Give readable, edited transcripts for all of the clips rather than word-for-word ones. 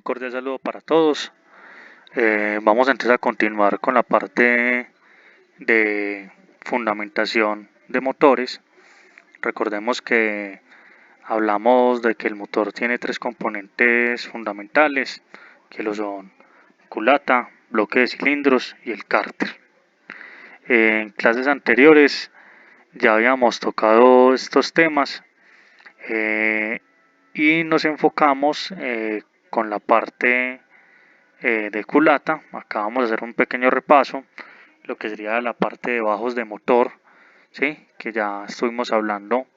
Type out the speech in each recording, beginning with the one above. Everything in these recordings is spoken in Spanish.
cordial saludo para todos. Vamos entonces a continuar con la parte de fundamentación de motores. Recordemos que hablamos de que el motor tiene tres componentes fundamentales, que lo son culata, bloque de cilindros y el cárter. En clases anteriores ya habíamos tocado estos temas y nos enfocamos con la parte de culata. Acá vamos a hacer un pequeño repaso, lo que sería la parte de bajos de motor, ¿sí? Que ya estuvimos hablando,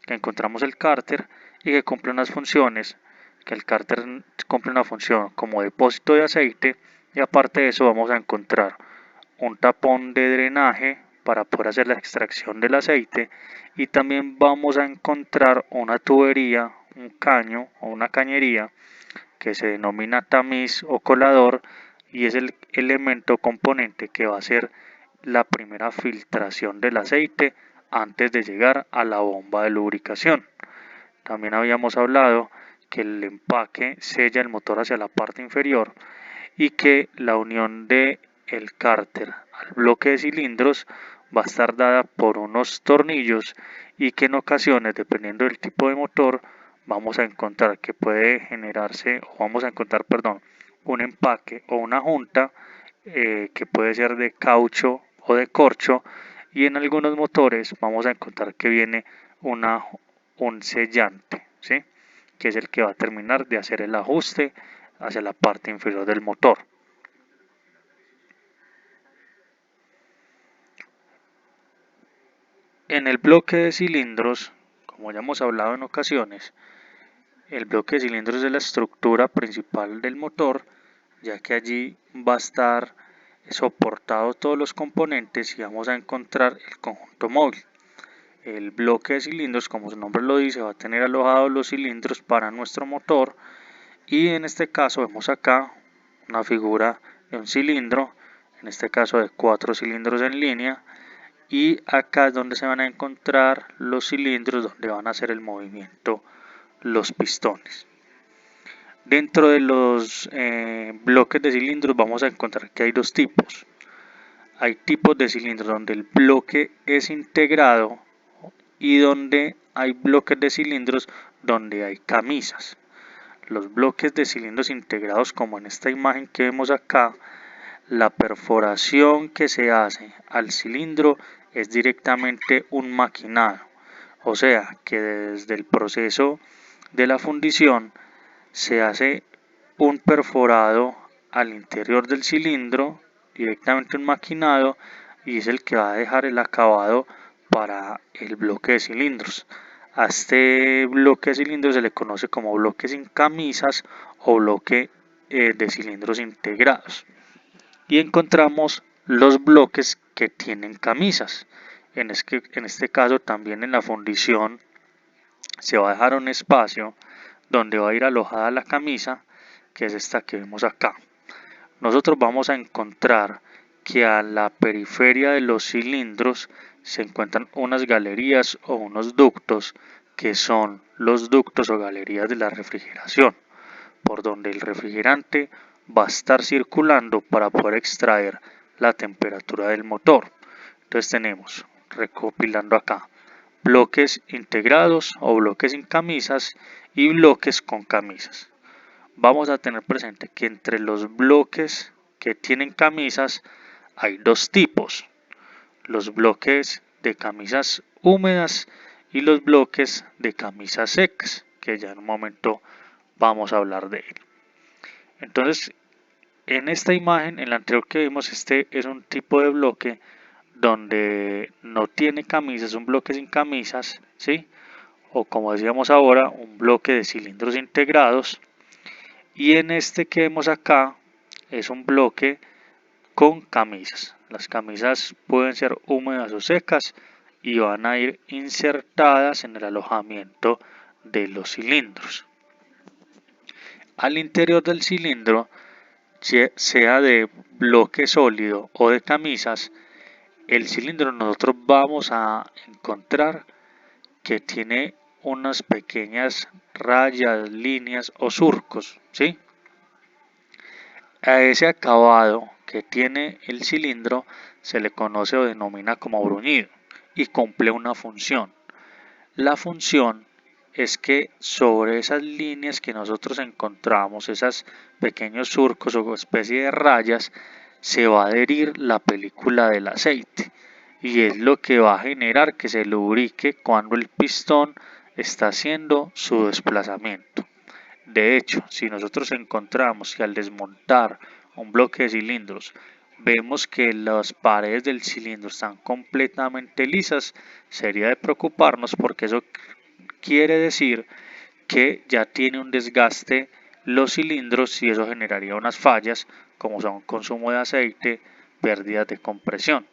que encontramos el cárter y que cumple unas funciones, que el cárter cumple una función como depósito de aceite y aparte de eso vamos a encontrar un tapón de drenaje para poder hacer la extracción del aceite y también vamos a encontrar una tubería, un caño o una cañería que se denomina tamiz o colador y es el elemento componente que va a hacer la primera filtración del aceite antes de llegar a la bomba de lubricación. También habíamos hablado que el empaque sella el motor hacia la parte inferior y que la unión de el cárter al bloque de cilindros va a estar dada por unos tornillos y que en ocasiones, dependiendo del tipo de motor, vamos a encontrar que puede generarse, o vamos a encontrar, perdón, un empaque o una junta que puede ser de caucho o de corcho y en algunos motores vamos a encontrar que viene un sellante, ¿sí? Que es el que va a terminar de hacer el ajuste hacia la parte inferior del motor. En el bloque de cilindros, como ya hemos hablado en ocasiones, el bloque de cilindros es la estructura principal del motor, ya que allí va a estar soportado todos los componentes y vamos a encontrar el conjunto móvil. El bloque de cilindros, como su nombre lo dice, va a tener alojados los cilindros para nuestro motor y en este caso vemos acá una figura de un cilindro, en este caso de 4 cilindros en línea, y acá es donde se van a encontrar los cilindros donde van a hacer el movimiento los pistones. Dentro de los bloques de cilindros vamos a encontrar que hay dos tipos. Hay tipos de cilindros donde el bloque es integrado y donde hay bloques de cilindros donde hay camisas. Los bloques de cilindros integrados, como en esta imagen que vemos acá, la perforación que se hace al cilindro es directamente un maquinado, o sea que desde el proceso de la fundición se hace un perforado al interior del cilindro, directamente un maquinado, y es el que va a dejar el acabado para el bloque de cilindros. A este bloque de cilindros se le conoce como bloque sin camisas o bloque de cilindros integrados. Y encontramos los bloques que tienen camisas. En este caso también en la fundición se va a dejar un espacio donde va a ir alojada la camisa, que es esta que vemos acá. Nosotros vamos a encontrar que a la periferia de los cilindros se encuentran unas galerías o unos ductos que son los ductos o galerías de la refrigeración, por donde el refrigerante va a estar circulando para poder extraer la temperatura del motor. Entonces tenemos, recopilando acá, bloques integrados o bloques sin camisas y bloques con camisas. Vamos a tener presente que entre los bloques que tienen camisas hay dos tipos: los bloques de camisas húmedas y los bloques de camisas secas, que ya en un momento vamos a hablar de él. Entonces, en esta imagen, en la anterior que vimos, este es un tipo de bloque donde no tiene camisas, es un bloque sin camisas, ¿sí? O como decíamos ahora, un bloque de cilindros integrados. Y en este que vemos acá es un bloque con camisas. Las camisas pueden ser húmedas o secas y van a ir insertadas en el alojamiento de los cilindros. Al interior del cilindro, sea de bloque sólido o de camisas, el cilindro nosotros vamos a encontrar que tiene unas pequeñas rayas, líneas o surcos, ¿sí? A ese acabado que tiene el cilindro se le conoce o denomina como bruñido y cumple una función. La función es que sobre esas líneas que nosotros encontramos, esos pequeños surcos o especie de rayas, se va a adherir la película del aceite y es lo que va a generar que se lubrique cuando el pistón está haciendo su desplazamiento. De hecho, si nosotros encontramos que al desmontar un bloque de cilindros vemos que las paredes del cilindro están completamente lisas, sería de preocuparnos porque eso quiere decir que ya tiene un desgaste los cilindros y eso generaría unas fallas como son consumo de aceite, pérdidas de compresión.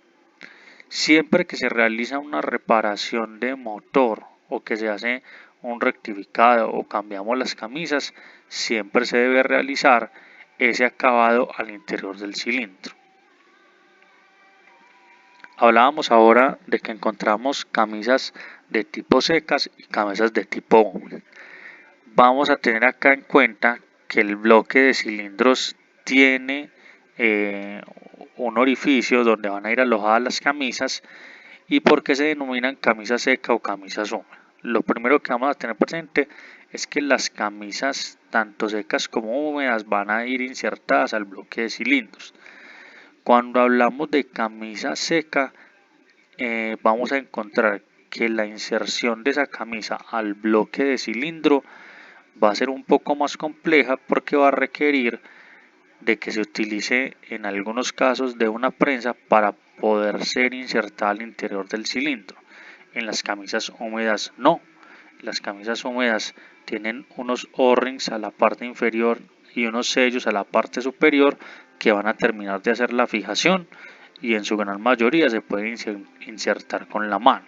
Siempre que se realiza una reparación de motor o que se hace un rectificado o cambiamos las camisas, siempre se debe realizar ese acabado al interior del cilindro. Hablábamos ahora de que encontramos camisas de tipo secas y camisas de tipo húmedo. Vamos a tener acá en cuenta que el bloque de cilindros tiene un orificio donde van a ir alojadas las camisas. ¿Y por qué se denominan camisa seca o camisas húmedas? Lo primero que vamos a tener presente es que las camisas, tanto secas como húmedas, van a ir insertadas al bloque de cilindros. Cuando hablamos de camisa seca, vamos a encontrar que la inserción de esa camisa al bloque de cilindro va a ser un poco más compleja porque va a requerir de que se utilice en algunos casos de una prensa para poder ser insertada al interior del cilindro. En las camisas húmedas no. Las camisas húmedas tienen unos O-rings a la parte inferior y unos sellos a la parte superior que van a terminar de hacer la fijación y en su gran mayoría se pueden insertar con la mano.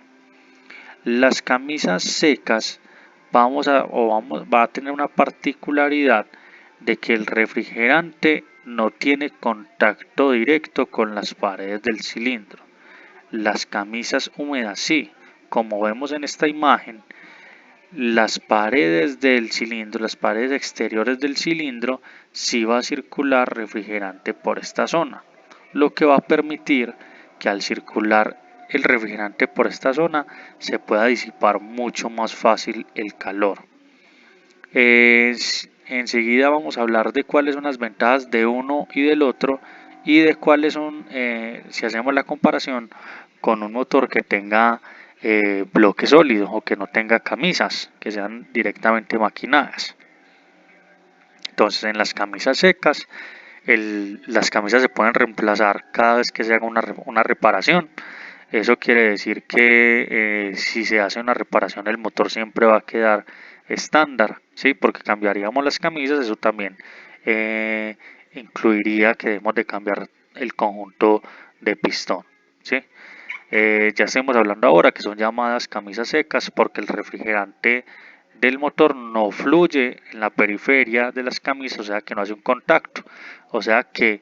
Las camisas secas va a tener una particularidad de que el refrigerante no tiene contacto directo con las paredes del cilindro. Las camisas húmedas sí, como vemos en esta imagen, las paredes del cilindro, las paredes exteriores del cilindro, sí va a circular refrigerante por esta zona, lo que va a permitir que al circular el refrigerante por esta zona se pueda disipar mucho más fácil el calor. Enseguida vamos a hablar de cuáles son las ventajas de uno y del otro y de cuáles son, si hacemos la comparación con un motor que tenga bloque sólido o que no tenga camisas, que sean directamente maquinadas. Entonces en las camisas secas, las camisas se pueden reemplazar cada vez que se haga una reparación. Eso quiere decir que si se hace una reparación el motor siempre va a quedar estándar, ¿sí? Porque cambiaríamos las camisas, eso también incluiría que debemos de cambiar el conjunto de pistón, ¿sí? Ya estamos hablando ahora que son llamadas camisas secas porque el refrigerante del motor no fluye en la periferia de las camisas, o sea que no hace un contacto, o sea que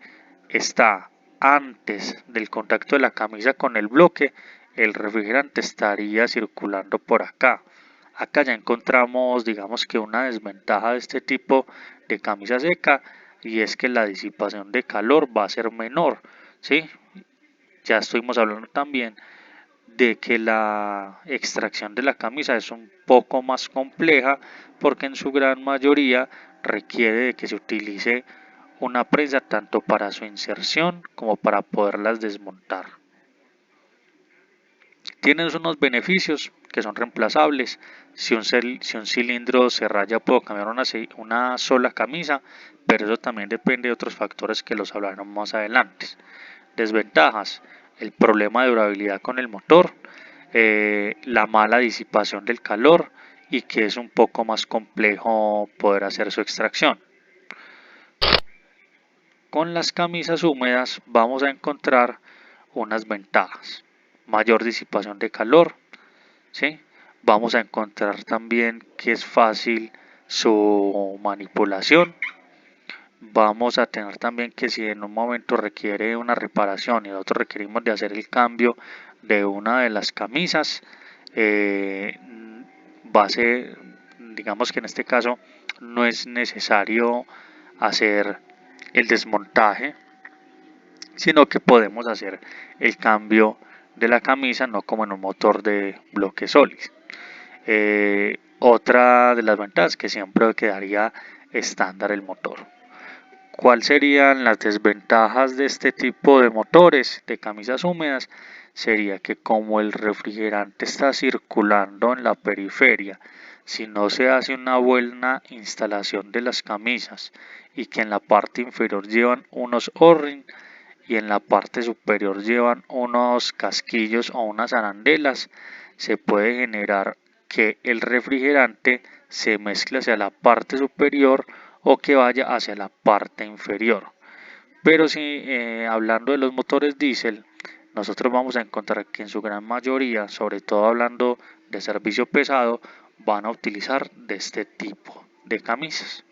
está antes del contacto de la camisa con el bloque, el refrigerante estaría circulando por acá. Acá ya encontramos, digamos que una desventaja de este tipo de camisa seca y es que la disipación de calor va a ser menor, ¿sí? Ya estuvimos hablando también de que la extracción de la camisa es un poco más compleja porque en su gran mayoría requiere de que se utilice una prensa tanto para su inserción como para poderlas desmontar. Tienen unos beneficios que son reemplazables. Si un cilindro se raya puedo cambiar una sola camisa, pero eso también depende de otros factores que los hablaremos más adelante. Desventajas: el problema de durabilidad con el motor, la mala disipación del calor y que es un poco más complejo poder hacer su extracción. Con las camisas húmedas vamos a encontrar unas ventajas: mayor disipación de calor, ¿sí? Vamos a encontrar también que es fácil su manipulación. Vamos a tener también que si en un momento requiere una reparación y nosotros requerimos de hacer el cambio de una de las camisas, va a ser, digamos que en este caso no es necesario hacer el desmontaje, sino que podemos hacer el cambio de la camisa no como en un motor de bloque sólido. Otra de las ventajas que siempre quedaría estándar el motor. ¿Cuáles serían las desventajas de este tipo de motores de camisas húmedas? Sería que como el refrigerante está circulando en la periferia, si no se hace una buena instalación de las camisas y que en la parte inferior llevan unos O-ring y en la parte superior llevan unos casquillos o unas arandelas, se puede generar que el refrigerante se mezcle hacia la parte superior o que vaya hacia la parte inferior. Pero si hablando de los motores diésel, nosotros vamos a encontrar que en su gran mayoría, sobre todo hablando de servicio pesado, van a utilizar de este tipo de camisas.